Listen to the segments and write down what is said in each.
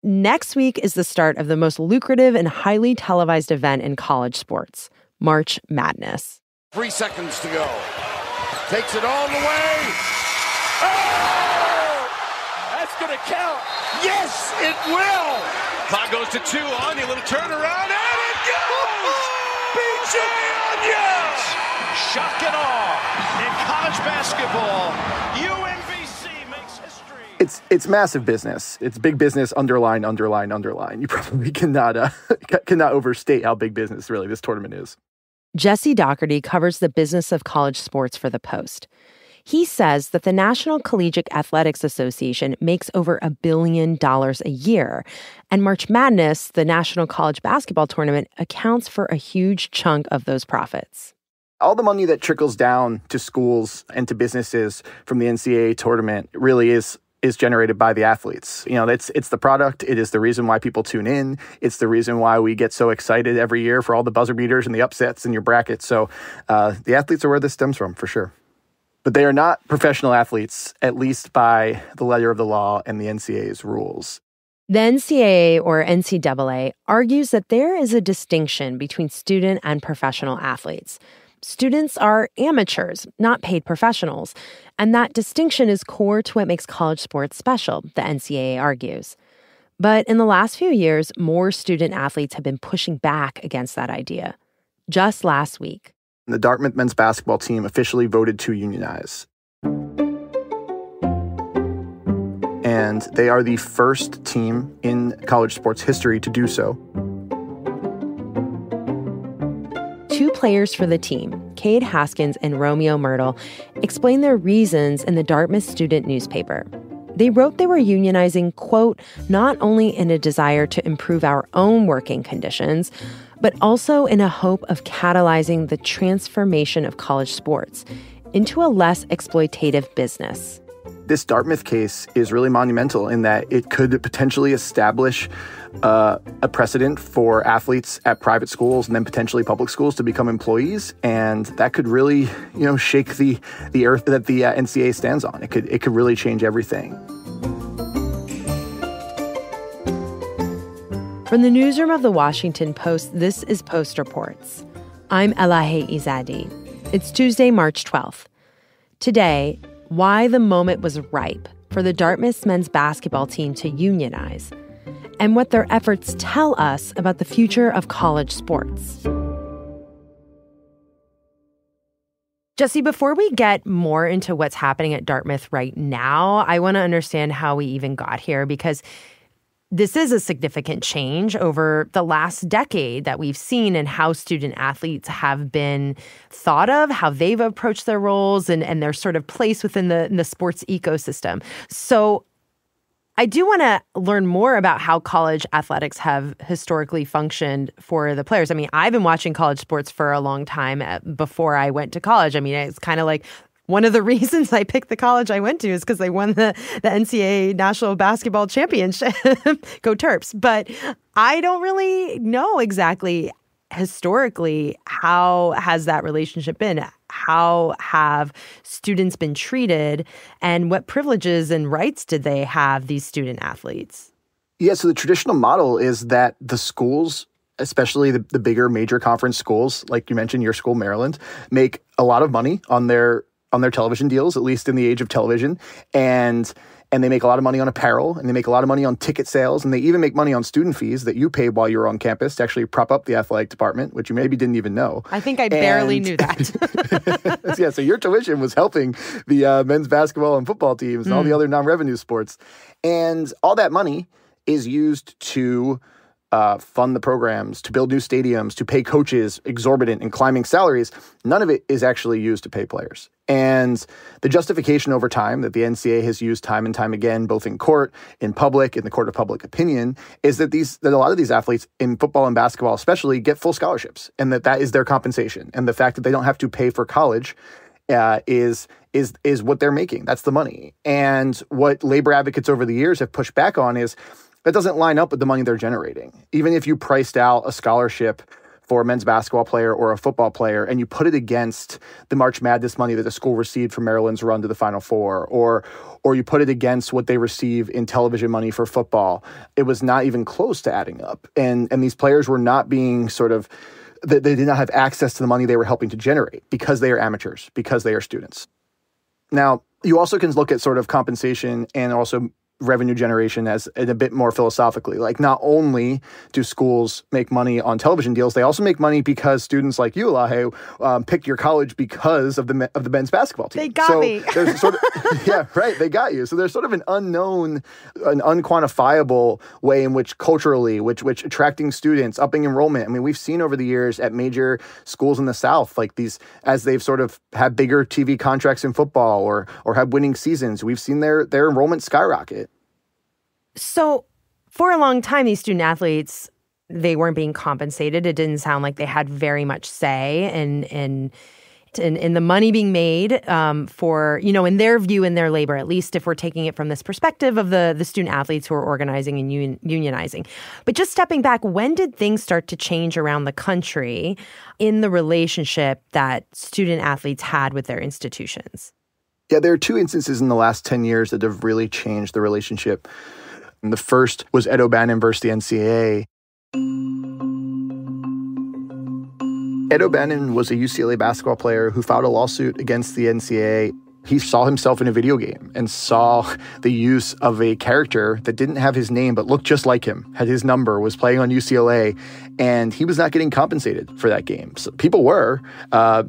Next week is the start of the most lucrative and highly televised event in college sports, March Madness. 3 seconds to go. Takes it all the way. Oh! That's going to count. Yes, it will. Clock goes to 2 on the little turnaround, and it goes! B.J. Onion! Shock and awe in college basketball. UNBC makes history. It's massive business. It's big business, underline. You probably cannot overstate how big business really this tournament is. Jesse Doherty covers the business of college sports for The Post. He says that the National Collegiate Athletics Association makes over $1 billion a year, and March Madness, the National College Basketball Tournament, accounts for a huge chunk of those profits. All the money that trickles down to schools and to businesses from the NCAA tournament really is generated by the athletes. You know, it's the product. It is the reason why people tune in. It's the reason why we get so excited every year for all the buzzer beaters and the upsets in your bracket. So the athletes are where this stems from, for sure. But they are not professional athletes, at least by the letter of the law and the NCAA's rules. The NCAA, or NCAA, argues that there is a distinction between student and professional athletes. Students are amateurs, not paid professionals, and that distinction is core to what makes college sports special, the NCAA argues. But in the last few years, more student athletes have been pushing back against that idea. Just last week, the Dartmouth men's basketball team officially voted to unionize. And they are the first team in college sports history to do so. 2 players for the team, Cade Haskins and Romeo Myrtle, explained their reasons in the Dartmouth student newspaper. They wrote they were unionizing, quote, not only in a desire to improve our own working conditions, but also in a hope of catalyzing the transformation of college sports into a less exploitative business. This Dartmouth case is really monumental in that it could potentially establish a precedent for athletes at private schools and then potentially public schools to become employees, and that could really, shake the earth that the NCAA stands on. It could really change everything. From the newsroom of the Washington Post, this is Post Reports. I'm Elahe Izadi. It's Tuesday, March 12th. Today, why the moment was ripe for the Dartmouth men's basketball team to unionize, and what their efforts tell us about the future of college sports. Jesse, before we get more into what's happening at Dartmouth right now, I want to understand how we even got here, because this is a significant change over the last decade that we've seen in how student athletes have been thought of, how they've approached their roles and their sort of place within the sports ecosystem. So I do want to learn more about how college athletics have historically functioned for the players. I mean, I've been watching college sports for a long time before I went to college. I mean, it's kind of like one of the reasons I picked the college I went to is because they won the NCAA National Basketball Championship. Go Terps. But I don't really know exactly historically how has that relationship been. How have students been treated, and what privileges and rights did they have, these student athletes? Yeah, so the traditional model is that the schools, especially the bigger major conference schools, like you mentioned, your school, Maryland, make a lot of money on their television deals, at least in the age of television. And they make a lot of money on apparel, and they make a lot of money on ticket sales, and they even make money on student fees that you pay while you're on campus to actually prop up the athletic department, which you maybe didn't even know. I think I barely knew that. Yeah, so your tuition was helping the men's basketball and football teams and all the other non-revenue sports. And all that money is used to fund the programs, to build new stadiums, to pay coaches exorbitant and climbing salaries. None of it is actually used to pay players. And the justification over time that the NCAA has used time and time again, both in court, in public, in the court of public opinion, is that a lot of these athletes in football and basketball especially get full scholarships, and that is their compensation. And the fact that they don't have to pay for college is what they're making. That's the money. And what labor advocates over the years have pushed back on is that doesn't line up with the money they're generating. Even if you priced out a scholarship for a men's basketball player or a football player, and you put it against the March Madness money that the school received from Maryland's run to the Final Four, or you put it against what they receive in television money for football, it was not even close to adding up. And these players were not being they did not have access to the money they were helping to generate because they are amateurs, because they are students. Now, you also can look at sort of compensation and also revenue generation as a bit more philosophically. Like, not only do schools make money on television deals, they also make money because students like you, Elahe, picked your college because of the men's basketball team. They got me. There's sort of, yeah, right. They got you. So there's sort of an unknown, an unquantifiable way in which culturally, which attracting students, upping enrollment. I mean, we've seen over the years at major schools in the South, like these, as they've sort of had bigger TV contracts in football or had winning seasons, we've seen their enrollment skyrocket. So for a long time, these student athletes, they weren't being compensated. It didn't sound like they had very much say in the money being made for, in their view, in their labor, at least if we're taking it from this perspective of the student athletes who are organizing and unionizing. But just stepping back, when did things start to change around the country in the relationship that student athletes had with their institutions? Yeah, there are two instances in the last 10 years that have really changed the relationship. And the first was Ed O'Bannon versus the NCAA. Ed O'Bannon was a UCLA basketball player who filed a lawsuit against the NCAA. He saw himself in a video game and saw the use of a character that didn't have his name but looked just like him, had his number, was playing on UCLA, and he was not getting compensated for that game. So people were.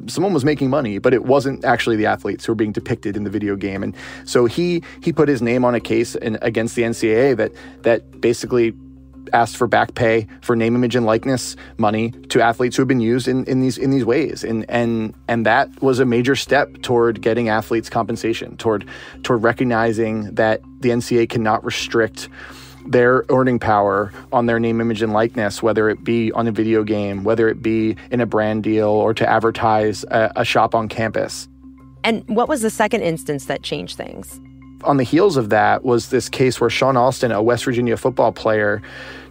Someone was making money, but it wasn't actually the athletes who were being depicted in the video game. And so he put his name on a case against the NCAA that basically asked for back pay for name, image, and likeness money to athletes who have been used in these ways, and that was a major step toward getting athletes compensation, toward recognizing that the NCAA cannot restrict their earning power on their name, image, and likeness, whether it be on a video game, whether it be in a brand deal, or to advertise a shop on campus. And what was the second instance that changed things? On the heels of that was this case where Sean Alston, a West Virginia football player,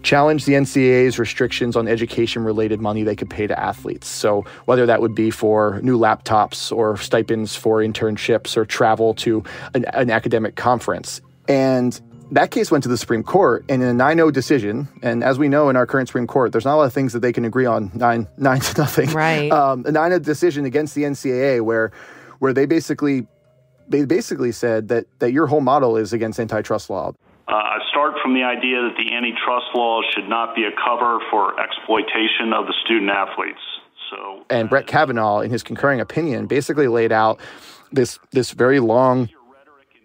challenged the NCAA's restrictions on education-related money they could pay to athletes. So whether that would be for new laptops or stipends for internships or travel to an academic conference. And that case went to the Supreme Court, and in a 9-0 decision, and as we know in our current Supreme Court, there's not a lot of things that they can agree on 9-0. Right. A 9-0 decision against the NCAA where they basically said that your whole model is against antitrust law. I start from the idea that the antitrust law should not be a cover for exploitation of the student athletes. And Brett Kavanaugh, in his concurring opinion, basically laid out this very long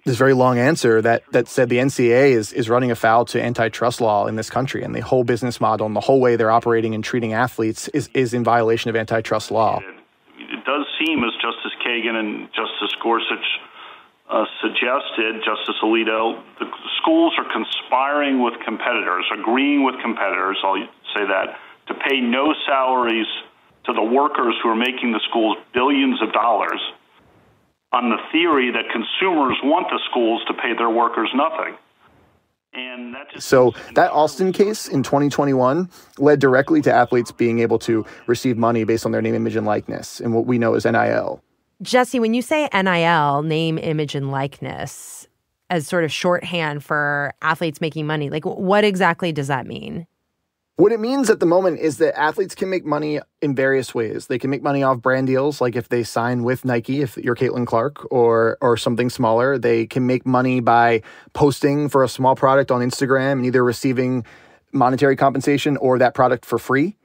answer that said the NCAA is running afoul to antitrust law in this country, and the whole business model and the whole way they're operating and treating athletes is in violation of antitrust law. It does seem, as Justice Kagan and Justice Gorsuch suggested, Justice Alito, the schools are conspiring with competitors, agreeing with competitors, I'll say that, to pay no salaries to the workers who are making the schools billions of dollars on the theory that consumers want the schools to pay their workers nothing. And that Alston case in 2021 led directly to athletes being able to receive money based on their name, image, and likeness, and what we know as NIL. Jesse, when you say NIL, name, image, and likeness, as sort of shorthand for athletes making money, like what exactly does that mean? What it means at the moment is that athletes can make money in various ways. They can make money off brand deals, like if they sign with Nike, if you're Caitlin Clark, or something smaller. They can make money by posting for a small product on Instagram and either receiving monetary compensation or that product for free.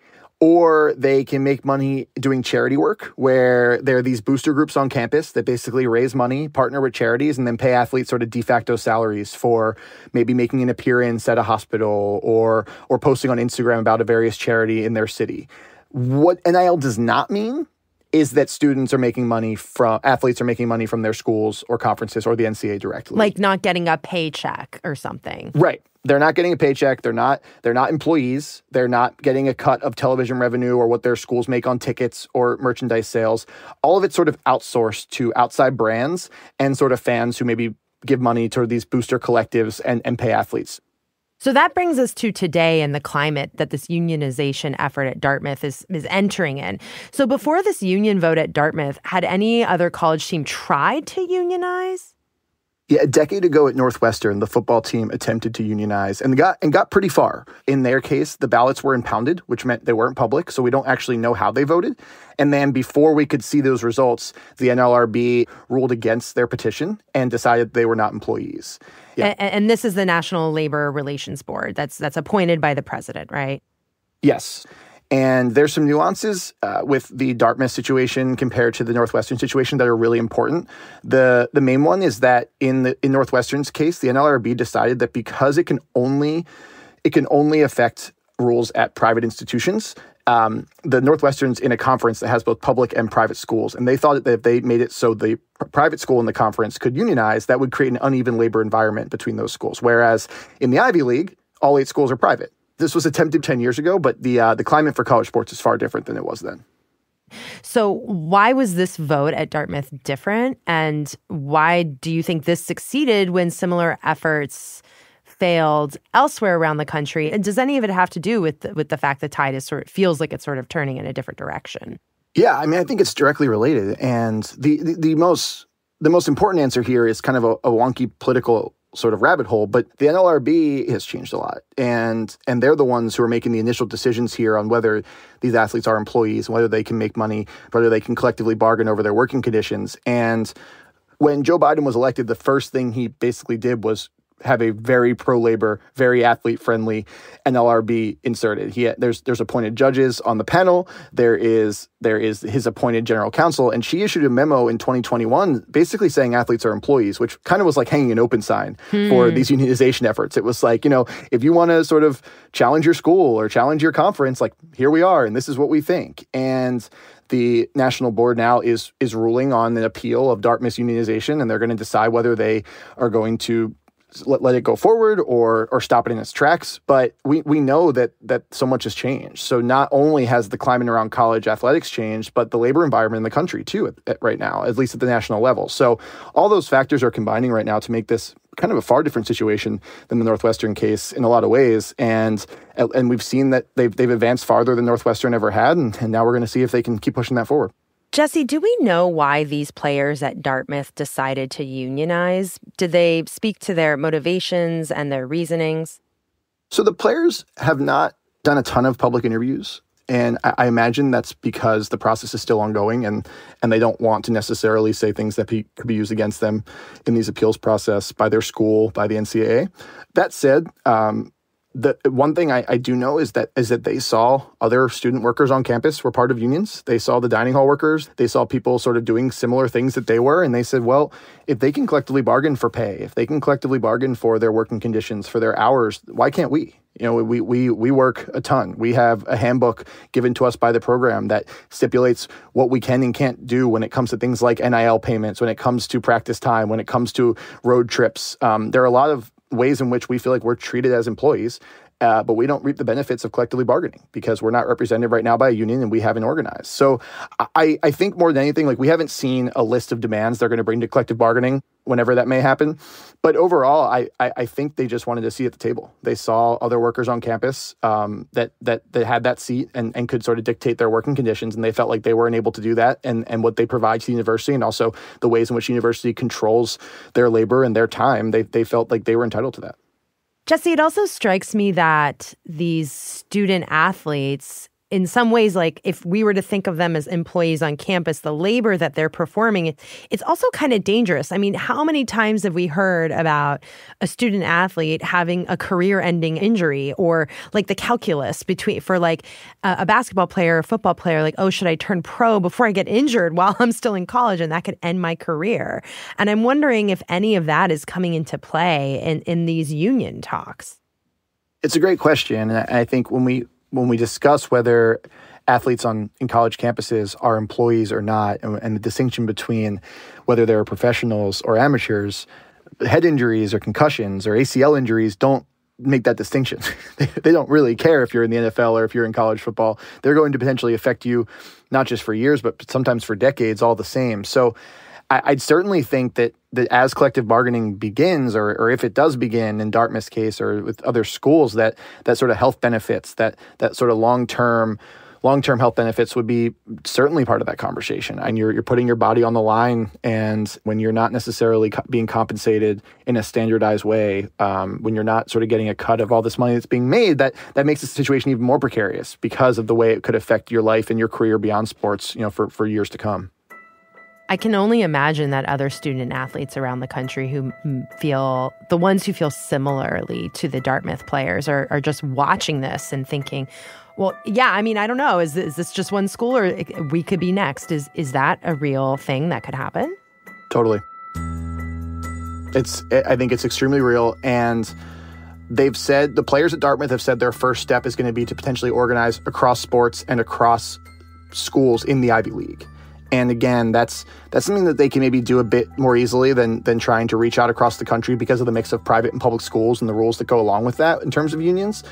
Or they can make money doing charity work, where there are these booster groups on campus that basically raise money, partner with charities, and then pay athletes sort of de facto salaries for maybe making an appearance at a hospital or posting on Instagram about a various charity in their city. What NIL does not mean is that athletes are making money from their schools or conferences or the NCAA directly. Like not getting a paycheck or something. Right. They're not getting a paycheck. They're not employees. They're not getting a cut of television revenue or what their schools make on tickets or merchandise sales. All of it's sort of outsourced to outside brands and sort of fans who maybe give money to these booster collectives and pay athletes. So that brings us to today and the climate that this unionization effort at Dartmouth is entering in. So before this union vote at Dartmouth, had any other college team tried to unionize? Yeah, a decade ago at Northwestern, the football team attempted to unionize and got pretty far. In their case, the ballots were impounded, which meant they weren't public, so we don't actually know how they voted. And then before we could see those results, the NLRB ruled against their petition and decided they were not employees. Yeah. And this is the National Labor Relations Board that's appointed by the president, right? Yes. And there's some nuances with the Dartmouth situation compared to the Northwestern situation that are really important. The main one is that in Northwestern's case, the NLRB decided that because it can only affect rules at private institutions, the Northwestern's in a conference that has both public and private schools. And they thought that if they made it so the private school in the conference could unionize, that would create an uneven labor environment between those schools. Whereas in the Ivy League, all 8 schools are private. This was attempted 10 years ago, but the climate for college sports is far different than it was then. So why was this vote at Dartmouth different? And why do you think this succeeded when similar efforts failed elsewhere around the country? And does any of it have to do with the fact that tide is feels like it's sort of turning in a different direction? Yeah, I mean, I think it's directly related. And the most important answer here is kind of a wonky political sort of rabbit hole, but the NLRB has changed a lot. And they're the ones who are making the initial decisions here on whether these athletes are employees, whether they can make money, whether they can collectively bargain over their working conditions. And when Joe Biden was elected, the first thing he basically did was have a very pro-labor, very athlete-friendly NLRB inserted. There's appointed judges on the panel. There is his appointed general counsel, and she issued a memo in 2021 basically saying athletes are employees, which kind of was like hanging an open sign for these unionization efforts. It was like, if you want to sort of challenge your school or challenge your conference, like, here we are, and this is what we think. And the national board now is ruling on an appeal of Dartmouth's unionization, and they're going to decide whether they are going to let it go forward or stop it in its tracks. But we know that so much has changed. So not only has the climate around college athletics changed, but the labor environment in the country too right now, at least at the national level. So all those factors are combining right now to make this kind of a far different situation than the Northwestern case in a lot of ways. And we've seen that they've advanced farther than Northwestern ever had. And now we're going to see if they can keep pushing that forward. Jesse, do we know why these players at Dartmouth decided to unionize? Did they speak to their motivations and their reasonings? So the players have not done a ton of public interviews. And I imagine that's because the process is still ongoing and they don't want to necessarily say things that could be used against them in these appeals process by their school, by the NCAA. That said, the one thing I do know is that they saw other student workers on campus were part of unions. They saw the dining hall workers. They saw people sort of doing similar things that they were. And they said, well, if they can collectively bargain for pay, if they can collectively bargain for their working conditions, for their hours, why can't we? We work a ton. We have a handbook given to us by the program that stipulates what we can and can't do when it comes to things like NIL payments, when it comes to practice time, when it comes to road trips. There are a lot of ways in which we feel like we're treated as employees, but we don't reap the benefits of collectively bargaining because we're not represented right now by a union and we haven't organized. So I think more than anything, like, we haven't seen a list of demands they're going to bring to collective bargaining whenever that may happen. But overall, I think they just wanted to see at the table. They saw other workers on campus that had that seat and could sort of dictate their working conditions, and they felt like they weren't able to do that. And what they provide to the university, and also the ways in which the university controls their labor and their time, they felt like they were entitled to that. Jesse, it also strikes me that these student athletes, in some ways, like, if we were to think of them as employees on campus, the labor that they're performing, it's also kind of dangerous. I mean, how many times have we heard about a student athlete having a career-ending injury, or like the calculus for like a basketball player or football player, like, oh, should I turn pro before I get injured while I'm still in college, and that could end my career? And I'm wondering if any of that is coming into play in these union talks. It's a great question. And I think when we discuss whether athletes in college campuses are employees or not, and the distinction between whether they're professionals or amateurs, head injuries or concussions or ACL injuries don't make that distinction. They don't really care if you're in the NFL or if you're in college football. They're going to potentially affect you not just for years, but sometimes for decades all the same. So I'd certainly think that as collective bargaining begins, or if it does begin in Dartmouth's case or with other schools, that sort of health benefits, that sort of long-term health benefits would be certainly part of that conversation. And you're putting your body on the line, and when you're not necessarily being compensated in a standardized way, when you're not sort of getting a cut of all this money that's being made, that makes the situation even more precarious because of the way it could affect your life and your career beyond sports, for years to come. I can only imagine that other student athletes around the country who feel, the ones who feel similarly to the Dartmouth players are just watching this and thinking, well, yeah, I mean, I don't know. Is this just one school, or we could be next? Is that a real thing that could happen? Totally. I think it's extremely real. And they've said, the players at Dartmouth have said their first step is going to be to potentially organize across sports and across schools in the Ivy League. And again, that's something that they can maybe do a bit more easily than trying to reach out across the country because of the mix of private and public schools and the rules that go along with that in terms of unions.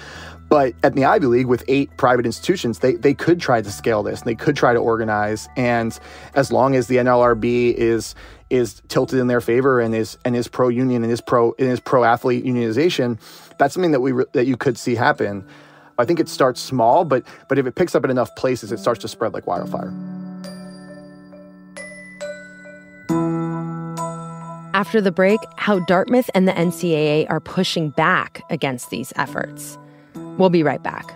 But at the Ivy League, with 8 private institutions, they could try to scale this, and they could try to organize. And as long as the NLRB is tilted in their favor and is pro-union and is pro-athlete unionization, that's something that you could see happen. I think it starts small, but if it picks up in enough places, it starts to spread like wildfire. After the break, how Dartmouth and the NCAA are pushing back against these efforts. We'll be right back.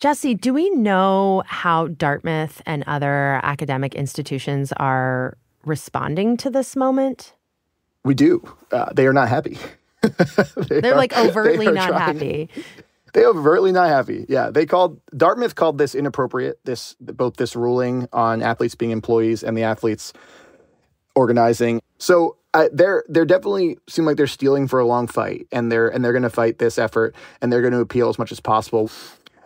Jesse, do we know how Dartmouth and other academic institutions are responding to this moment? We do. They are not happy. They're like overtly not happy. They overtly not happy. Yeah, Dartmouth called this inappropriate. Both this ruling on athletes being employees and the athletes organizing. So they're definitely seem like they're stealing for a long fight, and they're going to fight this effort, and they're going to appeal as much as possible.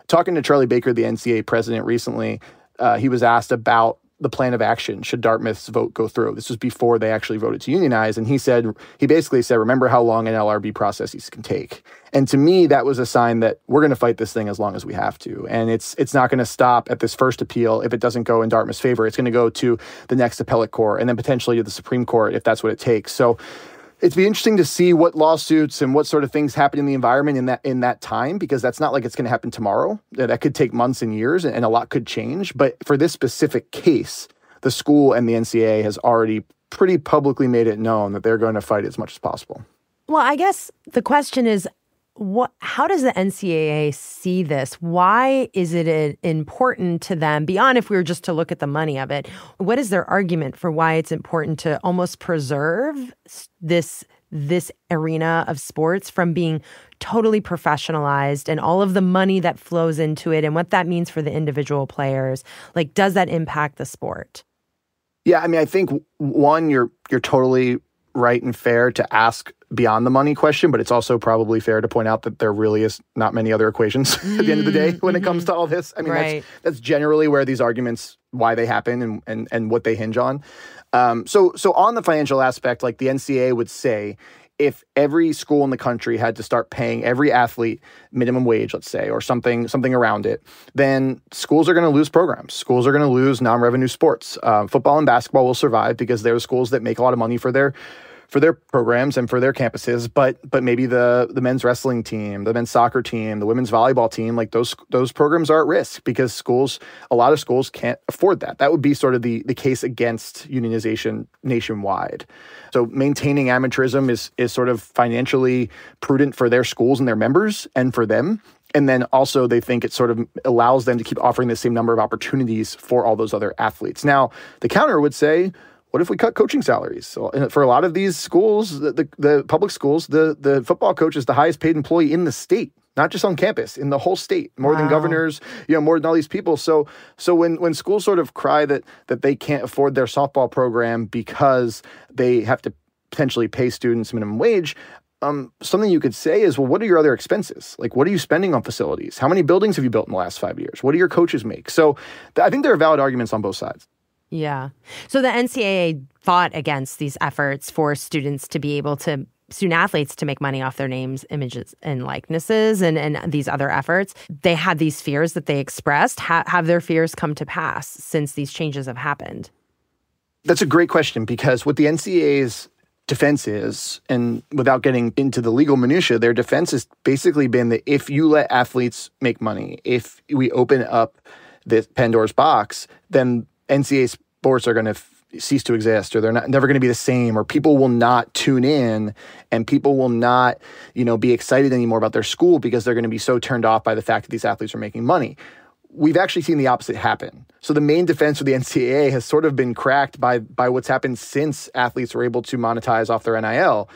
Talking to Charlie Baker, the NCAA president, recently, he was asked about the plan of action should Dartmouth's vote go through. This was before they actually voted to unionize. And he basically said, remember how long NLRB processes can take. And to me, that was a sign that we're going to fight this thing as long as we have to. And it's not going to stop at this first appeal. If it doesn't go in Dartmouth's favor, it's going to go to the next appellate court and then potentially to the Supreme Court if that's what it takes. So it'd be interesting to see what lawsuits and what sort of things happen in the environment in that time, because that's not like it's going to happen tomorrow. That could take months and years, and a lot could change. But for this specific case, the school and the NCAA has already pretty publicly made it known that they're going to fight as much as possible. Well, I guess the question is, how does the NCAA see this? Why is it important to them, beyond if we were just to look at the money of it? What is their argument for why it's important to almost preserve this arena of sports from being totally professionalized, and all of the money that flows into it and what that means for the individual players? Like, does that impact the sport? Yeah, I mean, I think, one, you're totally right and fair to ask beyond the money question, but it's also probably fair to point out that there really is not many other equations at the end of the day when it comes to all this. I mean, right. That's generally where these arguments, why they happen and what they hinge on. So on the financial aspect, like the NCAA would say, if every school in the country had to start paying every athlete minimum wage, let's say, or something around it, then schools are going to lose programs. Schools are going to lose non-revenue sports. Football and basketball will survive because they're schools that make a lot of money for their programs and for their campuses, but maybe the men's wrestling team, the men's soccer team, the women's volleyball team, like those programs are at risk because a lot of schools can't afford that. That would be sort of the case against unionization nationwide. So maintaining amateurism is sort of financially prudent for their schools and their members and for them. And then also they think it sort of allows them to keep offering the same number of opportunities for all those other athletes. Now, the counter would say, what if we cut coaching salaries? So for a lot of these schools, the public schools, the football coach is the highest paid employee in the state, not just on campus, in the whole state, more than governors, more than all these people. So when schools sort of cry that they can't afford their softball program because they have to potentially pay students minimum wage, something you could say is, well, what are your other expenses? Like, what are you spending on facilities? How many buildings have you built in the last 5 years? What do your coaches make? So I think there are valid arguments on both sides. Yeah. So the NCAA fought against these efforts for student athletes to make money off their names, images, and likenesses and these other efforts. They had these fears that they expressed. Have their fears come to pass since these changes have happened? That's a great question, because what the NCAA's defense is, and without getting into the legal minutia, their defense has basically been that if you let athletes make money, if we open up this Pandora's box, then NCAA sports are going to cease to exist, or they're never going to be the same, or people will not tune in, and people will not, be excited anymore about their school because they're going to be so turned off by the fact that these athletes are making money. We've actually seen the opposite happen. So the main defense for the NCAA has sort of been cracked by what's happened since athletes were able to monetize off their NIL.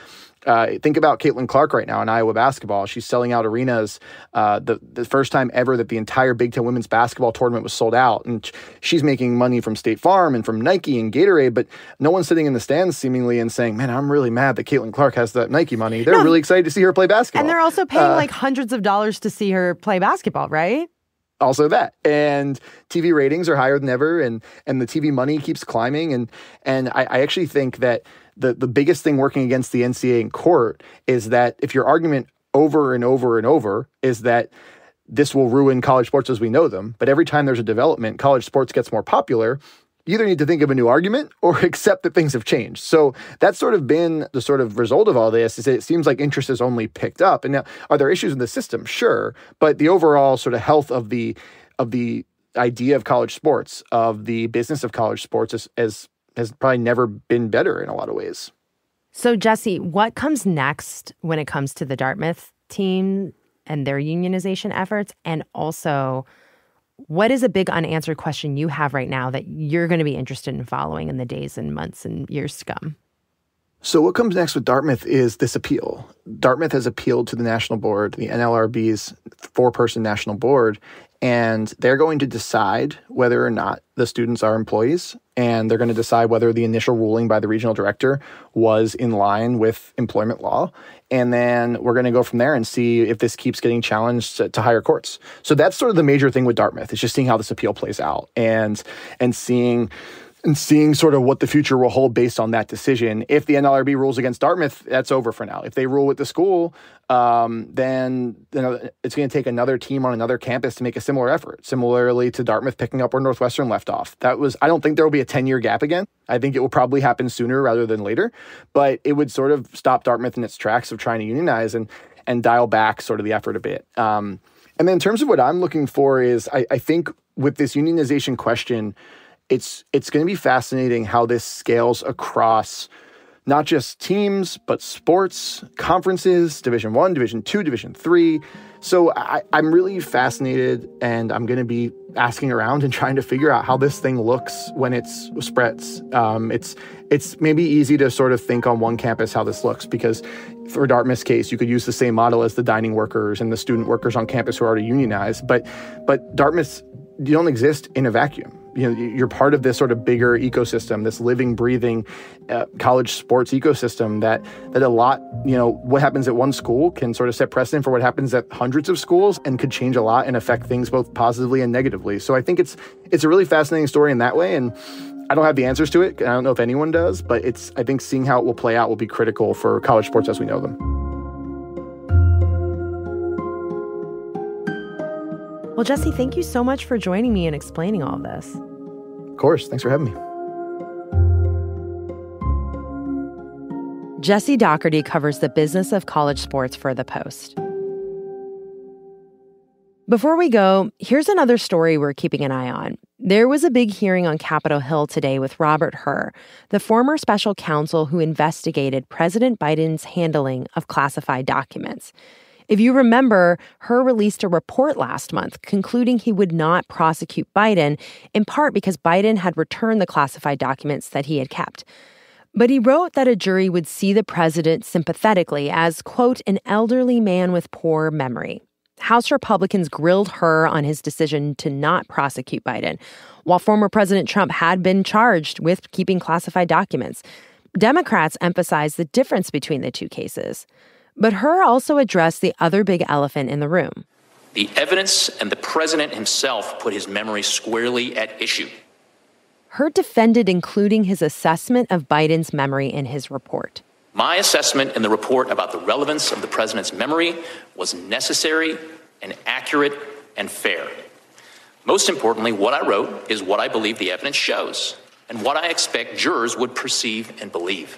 Think about Caitlin Clark right now in Iowa basketball. She's selling out arenas. The first time ever that the entire Big Ten women's basketball tournament was sold out. And she's making money from State Farm and from Nike and Gatorade, but no one's sitting in the stands seemingly and saying, man, I'm really mad that Caitlin Clark has that Nike money. They're really excited to see her play basketball. And they're also paying hundreds of dollars to see her play basketball, right? Also that. And TV ratings are higher than ever, and the TV money keeps climbing. And I actually think that the biggest thing working against the NCAA in court is that if your argument over and over and over is that this will ruin college sports as we know them, but every time there's a development, college sports gets more popular, you either need to think of a new argument or accept that things have changed. So that's sort of been the sort of result of all this, is it seems like interest has only picked up. And now, are there issues in the system? Sure. But the overall sort of health of the idea of college sports, of the business of college sports has probably never been better in a lot of ways. So, Jesse, what comes next when it comes to the Dartmouth team and their unionization efforts? And also, what is a big unanswered question you have right now that you're going to be interested in following in the days and months and years to come? So what comes next with Dartmouth is this appeal. Dartmouth has appealed to the national board, the NLRB's 4-person national board, and they're going to decide whether or not the students are employees, and they're going to decide whether the initial ruling by the regional director was in line with employment law. And then we're going to go from there and see if this keeps getting challenged to higher courts. So that's sort of the major thing with Dartmouth. It's just seeing how this appeal plays out and seeing sort of what the future will hold based on that decision. If the NLRB rules against Dartmouth, that's over for now. If they rule with the school, then it's going to take another team on another campus to make a similar effort, similarly to Dartmouth picking up where Northwestern left off. I don't think there will be a 10-year gap again. I think it will probably happen sooner rather than later, but it would sort of stop Dartmouth in its tracks of trying to unionize and dial back sort of the effort a bit. And then in terms of what I'm looking for is, I think with this unionization question, it's going to be fascinating how this scales across not just teams, but sports, conferences, Division I, Division II, Division III. So I'm really fascinated, and I'm going to be asking around and trying to figure out how this thing looks when it spreads. It's maybe easy to sort of think on one campus how this looks, because for Dartmouth's case, you could use the same model as the dining workers and the student workers on campus who are already unionized. But Dartmouth, you don't exist in a vacuum. You're part of this sort of bigger ecosystem, this living, breathing college sports ecosystem that a lot, what happens at one school can sort of set precedent for what happens at hundreds of schools and could change a lot and affect things both positively and negatively. So I think it's a really fascinating story in that way. And I don't have the answers to it. I don't know if anyone does, but I think seeing how it will play out will be critical for college sports as we know them. Well, Jesse, thank you so much for joining me and explaining all of this. Of course. Thanks for having me. Jesse Doherty covers the business of college sports for The Post. Before we go, here's another story we're keeping an eye on. There was a big hearing on Capitol Hill today with Robert Hur, the former special counsel who investigated President Biden's handling of classified documents. If you remember, Hur released a report last month concluding he would not prosecute Biden, in part because Biden had returned the classified documents that he had kept. But he wrote that a jury would see the president sympathetically as, quote, an elderly man with poor memory. House Republicans grilled Hur on his decision to not prosecute Biden, while former President Trump had been charged with keeping classified documents. Democrats emphasized the difference between the two cases. But Hur also addressed the other big elephant in the room. The evidence and the president himself put his memory squarely at issue. Hurd defended including his assessment of Biden's memory in his report. My assessment in the report about the relevance of the president's memory was necessary and accurate and fair. Most importantly, what I wrote is what I believe the evidence shows and what I expect jurors would perceive and believe.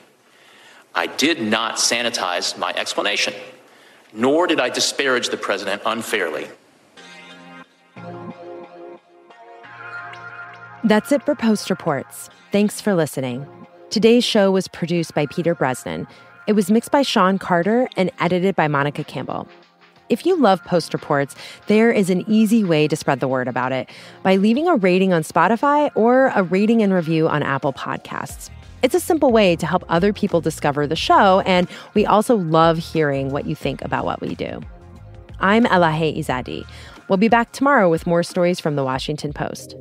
I did not sanitize my explanation, nor did I disparage the president unfairly. That's it for Post Reports. Thanks for listening. Today's show was produced by Peter Bresnan. It was mixed by Sean Carter and edited by Monica Campbell. If you love Post Reports, there is an easy way to spread the word about it by leaving a rating on Spotify or a rating and review on Apple Podcasts. It's a simple way to help other people discover the show, and we also love hearing what you think about what we do. I'm Elahe Izadi. We'll be back tomorrow with more stories from the Washington Post.